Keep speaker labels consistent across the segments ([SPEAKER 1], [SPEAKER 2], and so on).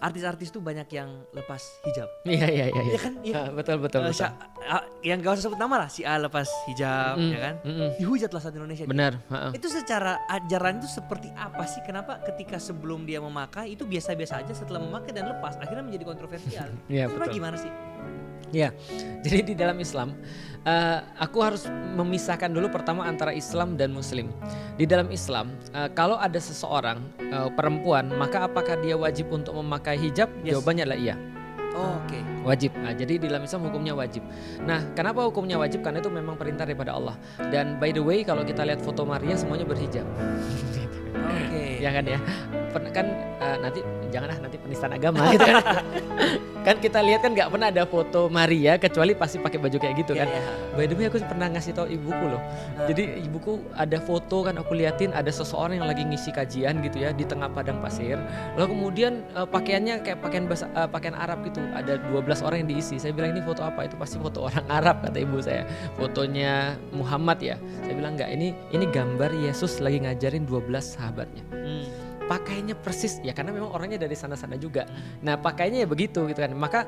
[SPEAKER 1] artis-artis tuh banyak yang lepas hijab.
[SPEAKER 2] Iya.
[SPEAKER 1] Ya kan?
[SPEAKER 2] Betul.
[SPEAKER 1] Yang gak usah sebut nama lah, si A lepas hijab, ya kan? Dihujat lah satu Indonesia.
[SPEAKER 2] Benar.
[SPEAKER 1] Itu secara ajaran itu seperti apa sih? Kenapa ketika sebelum dia memakai itu biasa-biasa aja, setelah memakai dan lepas akhirnya menjadi kontroversial?
[SPEAKER 2] Iya,
[SPEAKER 1] Sebenarnya
[SPEAKER 2] betul.
[SPEAKER 1] gimana sih?
[SPEAKER 2] Ya, jadi di dalam Islam, aku harus memisahkan dulu pertama antara Islam dan Muslim. Di dalam Islam, kalau ada seseorang perempuan, maka apakah dia wajib untuk memakai hijab?
[SPEAKER 1] Yes.
[SPEAKER 2] Jawabannya adalah iya.
[SPEAKER 1] Oh, oke.
[SPEAKER 2] Wajib. Nah, jadi di dalam Islam hukumnya wajib. Nah, kenapa hukumnya wajib? Karena itu memang perintah daripada Allah. Dan by the way, kalau kita lihat foto Maria semuanya berhijab.
[SPEAKER 1] Oke.
[SPEAKER 2] Ya kan ya. Kan nanti janganlah nanti penistaan agama gitu kan. Kan kita lihat kan nggak pernah ada foto Maria kecuali pasti pakai baju kayak gitu kan. By the way, aku pernah ngasih tahu ibuku loh. Jadi ibuku ada foto kan, aku liatin ada seseorang yang lagi ngisi kajian gitu ya di tengah padang pasir. Lalu kemudian pakaiannya kayak pakaian Arab gitu. Ada 12 orang yang diisi. Saya bilang ini foto apa? Itu pasti foto orang Arab kata ibu saya. Fotonya Muhammad ya. Saya bilang enggak, ini gambar Yesus lagi ngajarin 12 sahabatnya. Pakainya persis ya karena memang orangnya dari sana-sana juga. Nah pakainya ya begitu gitu kan. Maka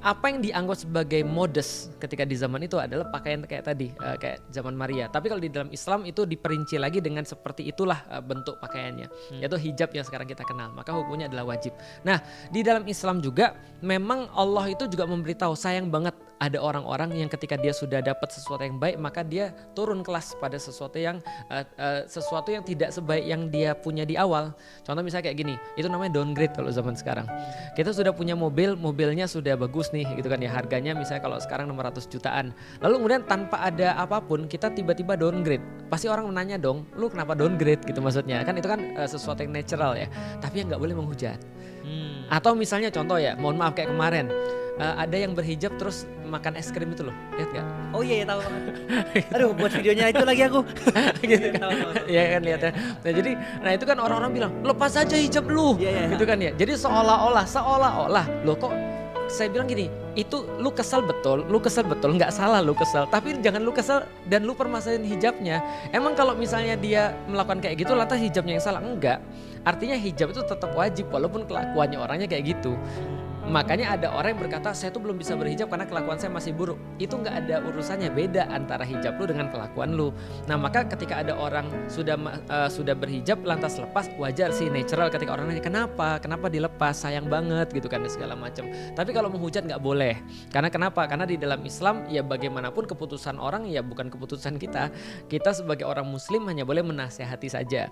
[SPEAKER 2] apa yang dianggap sebagai modest ketika di zaman itu adalah pakaian kayak tadi kayak zaman Maria. Tapi kalau di dalam Islam itu diperinci lagi dengan seperti itulah bentuk pakaiannya, yaitu hijab yang sekarang kita kenal. Maka hukumnya adalah wajib. Nah di dalam Islam juga memang Allah itu juga memberitahu sayang banget ada orang-orang yang ketika dia sudah dapat sesuatu yang baik maka dia turun kelas pada sesuatu yang tidak sebaik yang dia punya di awal. Contoh misalnya kayak gini, itu namanya downgrade kalau zaman sekarang. Kita sudah punya mobilnya sudah bagus nih gitu kan ya, harganya misalnya kalau sekarang 600 jutaan. Lalu kemudian tanpa ada apapun kita tiba-tiba downgrade. Pasti orang menanya dong, lu kenapa downgrade gitu maksudnya. Kan itu kan sesuatu yang natural ya, tapi yang gak boleh menghujat. Atau misalnya contoh ya, mohon maaf kayak kemarin ada yang berhijab terus makan es krim itu loh, lihat gak?
[SPEAKER 1] Oh iya tahu banget. Aduh buat videonya itu lagi aku.
[SPEAKER 2] Gitu kan. Iya kan lihat ya. Nah jadi, itu kan orang-orang bilang lepas aja hijab lu, gitu kan ya. Jadi seolah-olah, loh kok saya bilang gini, itu lu kesel betul, nggak salah lu kesel. Tapi jangan lu kesel dan lu permasalahin hijabnya. Emang kalau misalnya dia melakukan kayak gitu, lantas hijabnya yang salah? Enggak. Artinya hijab itu tetap wajib walaupun kelakuannya orangnya kayak gitu. Makanya ada orang yang berkata saya tuh belum bisa berhijab karena kelakuan saya masih buruk. Itu nggak ada urusannya, beda antara hijab lu dengan kelakuan lu. Nah maka ketika ada orang sudah berhijab lantas lepas, wajar sih, natural ketika orang nanya kenapa dilepas, sayang banget gitu kan segala macam. Tapi kalau menghujat nggak boleh. Karena kenapa? Karena di dalam Islam ya bagaimanapun keputusan orang ya bukan keputusan kita. Kita sebagai orang Muslim hanya boleh menasehati saja.